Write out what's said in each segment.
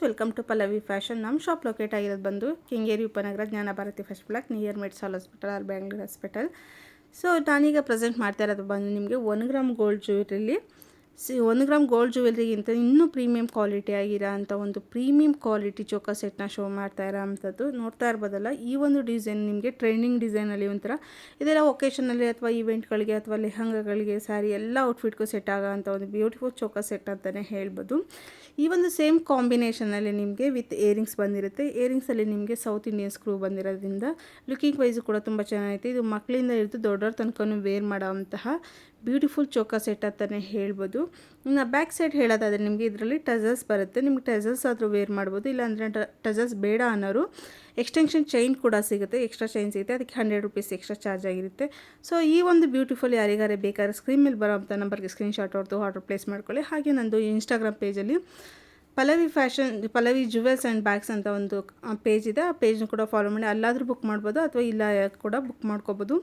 Welcome to Pallavi fashion. ನಮ್ಮ shop locate ಆಗಿರೋದು ಬಂದು Kengeri Upanagara Jnana Bharathi first block near Medsol hospital or Bangalore hospital. So ನಾನೀಗ present ಮಾಡ್ತಾ ಇರೋದು ಬಂದು ನಿಮಗೆ 1 ಗ್ರಾಮ್ ಗೋಲ್ಡ್ ಜ್ಯುವೆಲ್ರಿಲಿ 1 ಗ್ರಾಮ್ ಗೋಲ್ಡ್ ಜ್ಯುವೆಲ್ರಿಗಿಂತ ಇನ್ನೂ ಪ್ರೀಮಿಯಂ ಕ್ವಾಲಿಟಿ ಆಗಿರೋ ಅಂಥ ಒಂದು ಪ್ರೀಮಿಯಂ ಕ್ವಾಲಿಟಿ ಚೋಕಾ ಸೆಟ್ನ ಶೋ ಮಾಡ್ತಾ ಇರೋ ಅಂಥದ್ದು ನೋಡ್ತಾ ಇರ್ಬೋದಲ್ಲ. ಈ ಒಂದು ಡಿಸೈನ್ ನಿಮಗೆ ಟ್ರೆಂಡಿಂಗ್ ಡಿಸೈನಲ್ಲಿ ಒಂಥರ ಇದೆಲ್ಲ ಒಕೇಶನಲ್ಲಿ ಅಥವಾ ಈವೆಂಟ್ಗಳಿಗೆ ಅಥವಾ ಲೆಹಂಗಾಗಳಿಗೆ ಸ್ಯಾರಿ ಎಲ್ಲ ಔಟ್ಫಿಟ್ಗೂ ಸೆಟ್ ಆಗೋ ಅಂಥ ಒಂದು ಬ್ಯೂಟಿಫುಲ್ ಚೋಕಾ ಸೆಟ್ ಅಂತಲೇ ಹೇಳ್ಬೋದು. ಈ ಒಂದು ಸೇಮ್ ಕಾಂಬಿನೇಷನಲ್ಲಿ ನಿಮಗೆ ವಿತ್ ಏರಿಂಗ್ಸ್ ಬಂದಿರುತ್ತೆ. ಏರಿಂಗ್ಸಲ್ಲಿ ನಿಮಗೆ ಸೌತ್ ಇಂಡಿಯನ್ ಸ್ಕ್ರೂ ಬಂದಿರೋದ್ರಿಂದ ಲುಕಿಂಗ್ ವೈಸು ಕೂಡ ತುಂಬ ಚೆನ್ನಾಗೈತೆ. ಇದು ಮಕ್ಕಳಿಂದ ಹಿಡಿದು ದೊಡ್ಡವ್ರ ತನಕನೂ ವೇರ್ ಮಾಡೋವಂತಹ ಬ್ಯೂಟಿಫುಲ್ ಚೋಕಾ ಸೆಟ್ ಅಂತಲೇ ಹೇಳ್ಬೋದು. ಇನ್ನು ಬ್ಯಾಕ್ ಸೈಡ್ ಹೇಳೋದಾದರೆ ನಿಮಗೆ ಇದರಲ್ಲಿ ಟಜಲ್ಸ್ ಬರುತ್ತೆ. ನಿಮ್ಗೆ ಟಜಲ್ಸ್ ಆದರೂ ವೇರ್ ಮಾಡ್ಬೋದು, ಇಲ್ಲಾಂದರೆ ಟಜಲ್ಸ್ ಬೇಡ ಅನ್ನೋರು ಎಕ್ಸ್ಟೆನ್ಷನ್ ಚೈನ್ ಕೂಡ ಸಿಗುತ್ತೆ, ಎಕ್ಸ್ಟ್ರಾ ಚೈನ್ ಸಿಗುತ್ತೆ. ಅದಕ್ಕೆ 100 ರೂಪೀಸ್ ಎಕ್ಸ್ಟ್ರಾ ಚಾರ್ಜ್ ಆಗಿರುತ್ತೆ. ಸೊ ಈ ಒಂದು ಬ್ಯೂಟಿಫುಲ್ ಯಾರಿಗಾರೆ ಬೇಕಾದ್ರೆ ಸ್ಕ್ರೀನ್ ಮೇಲೆ ಬರೋವಂಥ ನಂಬರ್ಗೆ ಸ್ಕ್ರೀನ್ಶಾಟ್ ಹೊಡೆದು ಆರ್ಡರ್ ಪ್ಲೇಸ್ ಮಾಡ್ಕೊಳ್ಳಿ. ಹಾಗೆ ನಂದು ಇನ್ಸ್ಟಾಗ್ರಾಮ್ ಪೇಜಲ್ಲಿ ಪಲ್ಲವಿ ಜುವೆಲ್ಸ್ ಆ್ಯಂಡ್ ಬ್ಯಾಗ್ಸ್ ಅಂತ ಒಂದು ಪೇಜ್ ಇದೆ. ಆ ಪೇಜ್ನ ಕೂಡ ಫಾಲೋ ಮಾಡಿ, ಅಲ್ಲಾದರೂ ಬುಕ್ ಮಾಡ್ಬೋದು ಅಥವಾ ಇಲ್ಲ ಕೂಡ ಬುಕ್ ಮಾಡ್ಕೋಬೋದು.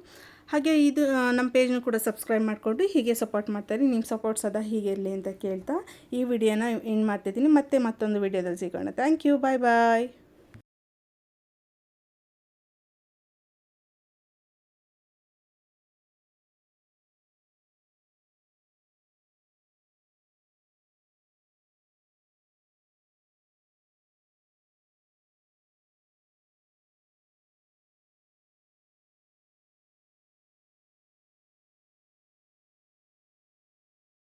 ಹಾಗೆ ಇದು ನಮ್ಮ ಪೇಜ್ನ ಕೂಡ ಸಬ್ಸ್ಕ್ರೈಬ್ ಮಾಡಿಕೊಂಡು ಹೀಗೆ ಸಪೋರ್ಟ್ ಮಾಡ್ತಾರೆ. ನಿಮ್ಮ ಸಪೋರ್ಟ್ ಸದಾ ಹೀಗೆ ಇರಲಿ ಅಂತ ಕೇಳ್ತಾ ಈ ವಿಡಿಯೋನ ಎಂಡ್ ಮಾಡ್ತಿದ್ದೀನಿ. ಮತ್ತೆ ಮತ್ತೊಂದು ವಿಡಿಯೋದಲ್ಲಿ ಸಿಗೋಣ. Thank you, bye bye.